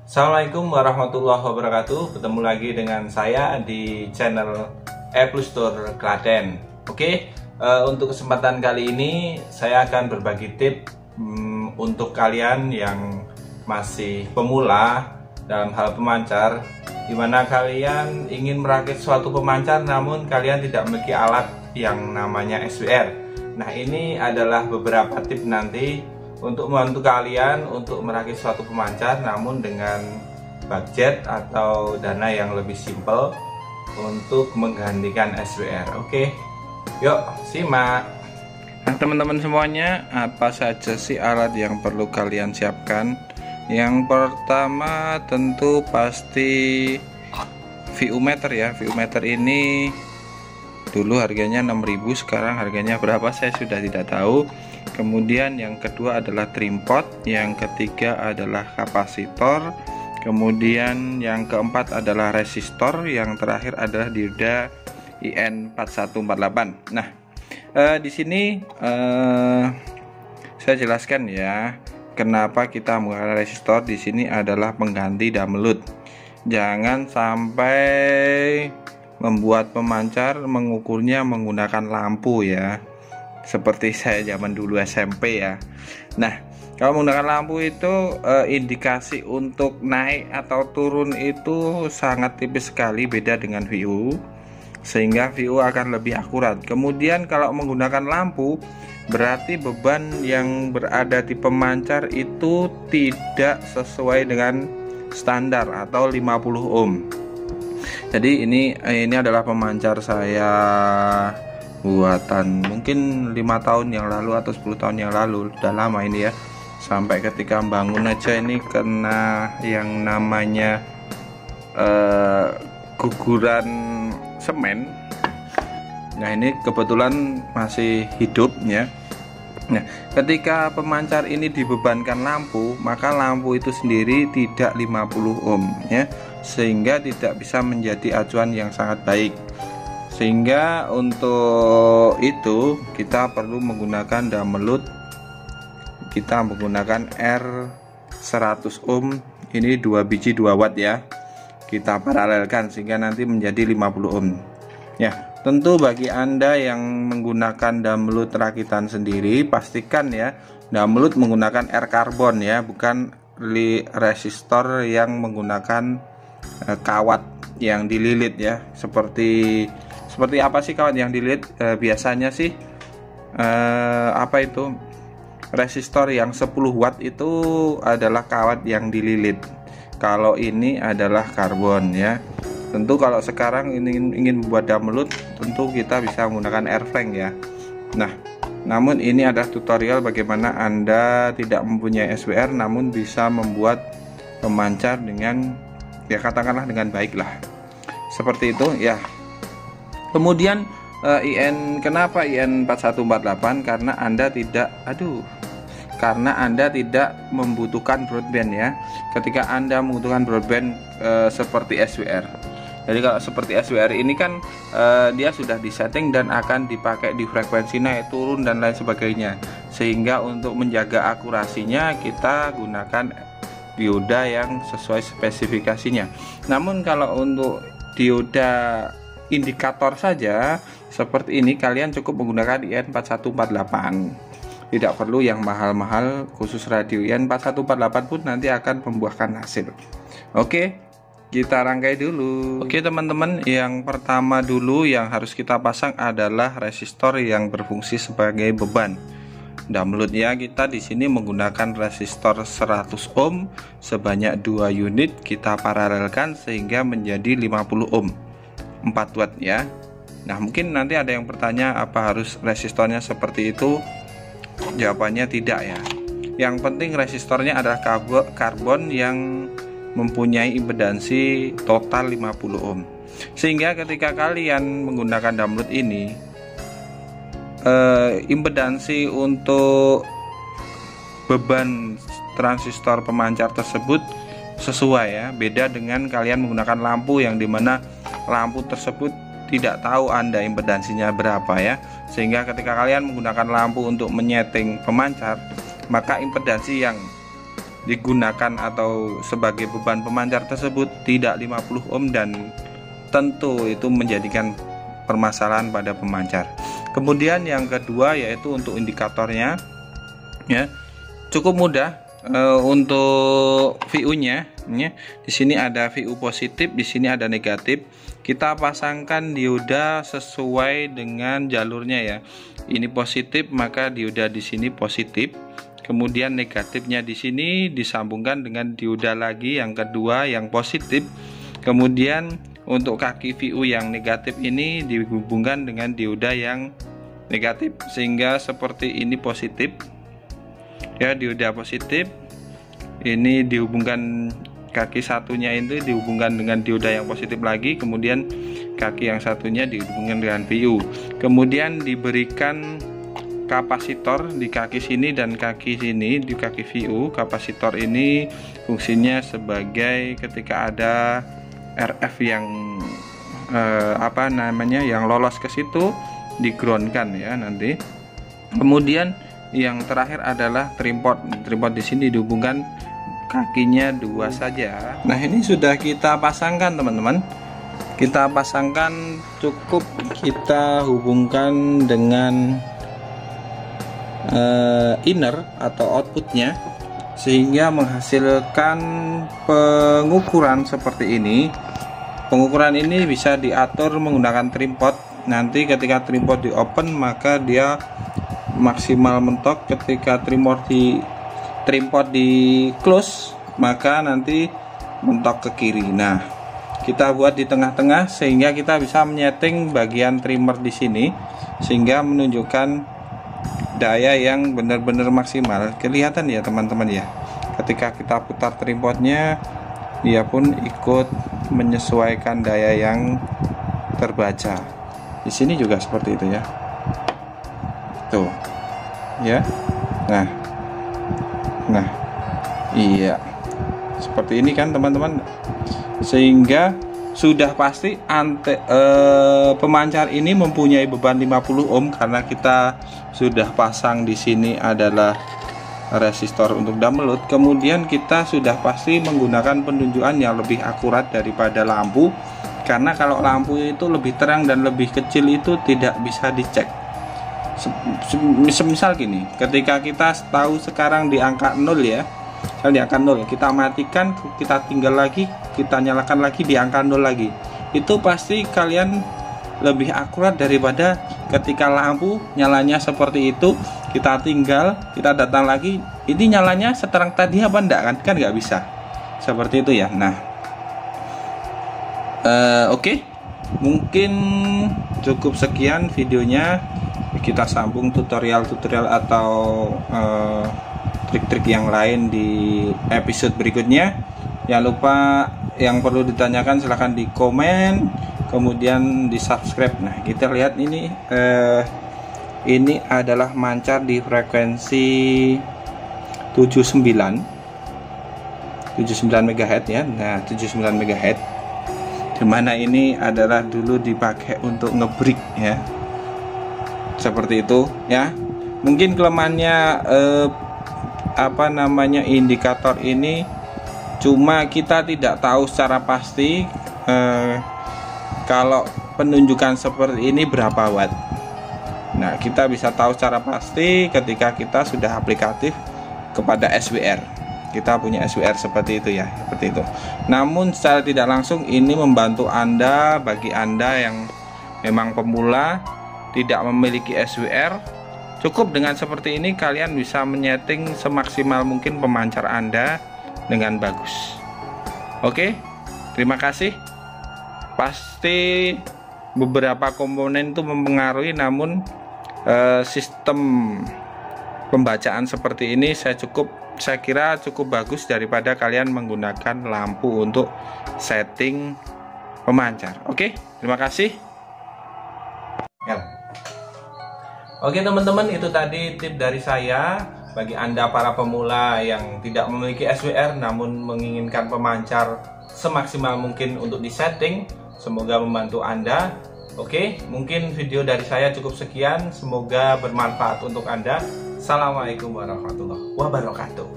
Assalamualaikum warahmatullahi wabarakatuh. Ketemu lagi dengan saya di channel ePlusTour Klaten. Oke, untuk kesempatan kali ini saya akan berbagi tips untuk kalian yang masih pemula dalam hal pemancar, di mana kalian ingin merakit suatu pemancar namun kalian tidak memiliki alat yang namanya SWR. Nah, ini adalah beberapa tips nanti untuk membantu kalian untuk merakit suatu pemancar namun dengan budget atau dana yang lebih simpel untuk menggantikan SWR. Oke, yuk simak. Nah, teman-teman semuanya, apa saja sih alat yang perlu kalian siapkan? Yang pertama tentu pasti VU meter ya. VU meter ini dulu harganya 6.000, sekarang harganya berapa saya sudah tidak tahu. Kemudian yang kedua adalah tripod, yang ketiga adalah kapasitor, kemudian yang keempat adalah resistor, yang terakhir adalah dioda IN4148. Nah, di sini saya jelaskan ya, kenapa kita menggunakan resistor. Di sini adalah pengganti damelut. Jangan sampai membuat pemancar mengukurnya menggunakan lampu ya, seperti saya zaman dulu SMP ya. Nah, kalau menggunakan lampu itu indikasi untuk naik atau turun itu sangat tipis sekali, beda dengan VU, sehingga VU akan lebih akurat. Kemudian kalau menggunakan lampu berarti beban yang berada di pemancar itu tidak sesuai dengan standar atau 50 ohm. Jadi ini adalah pemancar saya buatan mungkin 5 tahun yang lalu atau 10 tahun yang lalu, udah lama ini ya. Sampai ketika bangun aja ini kena yang namanya guguran semen. Nah, ini kebetulan masih hidup ya. Nah, ketika pemancar ini dibebankan lampu, maka lampu itu sendiri tidak 50 ohm ya, sehingga tidak bisa menjadi acuan yang sangat baik. Sehingga untuk itu kita perlu menggunakan damelut. Kita menggunakan R100 ohm, ini 2 biji 2 watt ya. Kita paralelkan sehingga nanti menjadi 50 ohm ya. Tentu bagi Anda yang menggunakan damelut rakitan sendiri, pastikan ya damelut menggunakan R karbon ya, bukan resistor yang menggunakan kawat yang dililit ya. Seperti apa sih kawat yang dililit? Biasanya sih apa itu, resistor yang 10 watt itu adalah kawat yang dililit. Kalau ini adalah karbon ya. Tentu kalau sekarang ingin membuat damelut, tentu kita bisa menggunakan air flank ya. Nah, namun ini adalah tutorial bagaimana Anda tidak mempunyai SWR namun bisa membuat pemancar dengan ya katakanlah dengan baik lah. Seperti itu ya. Kemudian kenapa IN4148? Karena Anda tidak membutuhkan broadband ya. Ketika Anda membutuhkan broadband seperti SWR. Jadi kalau seperti SWR ini kan dia sudah disetting dan akan dipakai di frekuensi naik turun dan lain sebagainya. Sehingga untuk menjaga akurasinya kita gunakan dioda yang sesuai spesifikasinya. Namun kalau untuk dioda indikator saja seperti ini, kalian cukup menggunakan IN4148. Tidak perlu yang mahal-mahal, khusus radio IN4148 pun nanti akan membuahkan hasil. Oke, kita rangkai dulu. Oke teman-teman, yang pertama dulu yang harus kita pasang adalah resistor yang berfungsi sebagai beban damelut ya. Kita di sini menggunakan resistor 100 ohm sebanyak 2 unit, kita paralelkan sehingga menjadi 50 ohm 4 watt ya. Nah, mungkin nanti ada yang bertanya apa harus resistornya seperti itu? Jawabannya tidak ya. Yang penting resistornya adalah karbon yang mempunyai impedansi total 50 ohm. Sehingga ketika kalian menggunakan damelut ini, impedansi untuk beban transistor pemancar tersebut sesuai ya. Beda dengan kalian menggunakan lampu yang dimana lampu tersebut tidak tahu Anda impedansinya berapa ya. Sehingga ketika kalian menggunakan lampu untuk menyeting pemancar, maka impedansi yang digunakan atau sebagai beban pemancar tersebut tidak 50 ohm, dan tentu itu menjadikan permasalahan pada pemancar. Kemudian yang kedua yaitu untuk indikatornya, ya cukup mudah. Untuk VU-nya, ya, di sini ada VU positif, di sini ada negatif. Kita pasangkan dioda sesuai dengan jalurnya ya. Ini positif, maka dioda di sini positif. Kemudian negatifnya di sini disambungkan dengan dioda lagi yang kedua yang positif. Kemudian untuk kaki VU yang negatif ini dihubungkan dengan dioda yang negatif, sehingga seperti ini positif. Ya, dioda positif ini dihubungkan, kaki satunya itu dihubungkan dengan dioda yang positif lagi, kemudian kaki yang satunya dihubungkan dengan VU. Kemudian diberikan kapasitor di kaki sini dan kaki sini di kaki VU. Kapasitor ini fungsinya sebagai ketika ada RF yang yang lolos ke situ di-groundkan ya nanti. Kemudian yang terakhir adalah trimpot. Trimpot di sini dihubungkan kakinya 2 saja. Nah, ini sudah kita pasangkan teman-teman. Kita pasangkan, cukup kita hubungkan dengan inner atau outputnya, sehingga menghasilkan pengukuran seperti ini. Pengukuran ini bisa diatur menggunakan trimpot. Nanti ketika trimpot di open, maka dia maksimal mentok. Ketika trimpot di close, maka nanti mentok ke kiri. Nah, kita buat di tengah-tengah sehingga kita bisa menyeting bagian trimmer di sini, sehingga menunjukkan daya yang benar-benar maksimal. Kelihatan ya teman-teman ya, ketika kita putar trimpotnya, dia pun ikut menyesuaikan daya yang terbaca. Di sini juga seperti itu ya. Tuh ya, nah iya seperti ini kan teman-teman, sehingga sudah pasti pemancar ini mempunyai beban 50 ohm karena kita sudah pasang di sini adalah resistor untuk download. Kemudian kita sudah pasti menggunakan penunjukan yang lebih akurat daripada lampu, karena kalau lampu itu lebih terang dan lebih kecil itu tidak bisa dicek. Misal gini, ketika kita tahu sekarang di angka 0 ya, di angka 0 kita matikan, kita tinggal lagi, kita nyalakan lagi di angka 0 lagi, itu pasti kalian lebih akurat daripada ketika lampu nyalanya seperti itu, kita tinggal, kita datang lagi, ini nyalanya seterang tadi apa enggak, kan nggak bisa seperti itu ya. Nah, oke. Mungkin cukup sekian videonya. Kita sambung tutorial-tutorial atau trik-trik yang lain di episode berikutnya. Jangan lupa, yang perlu ditanyakan silahkan di komen, kemudian di subscribe. Nah, kita lihat ini adalah mancar di frekuensi 79 MHz ya. Nah, 79 MHz, dimana ini adalah dulu dipakai untuk ngebreak ya, seperti itu ya. Mungkin kelemahannya indikator ini, cuma kita tidak tahu secara pasti kalau penunjukan seperti ini berapa watt. Nah, kita bisa tahu secara pasti ketika kita sudah aplikatif kepada SWR. Kita punya SWR seperti itu ya, seperti itu. Namun secara tidak langsung ini membantu Anda, bagi Anda yang memang pemula, tidak memiliki SWR, cukup dengan seperti ini kalian bisa menyeting semaksimal mungkin pemancar Anda dengan bagus. Oke, terima kasih. Pasti beberapa komponen itu mempengaruhi, namun sistem pembacaan seperti ini saya kira cukup bagus daripada kalian menggunakan lampu untuk setting pemancar. Oke, terima kasih ya. Oke teman-teman, itu tadi tip dari saya bagi Anda para pemula yang tidak memiliki SWR namun menginginkan pemancar semaksimal mungkin untuk disetting. Semoga membantu Anda. Oke, mungkin video dari saya cukup sekian. Semoga bermanfaat untuk Anda. Assalamualaikum warahmatullahi wabarakatuh.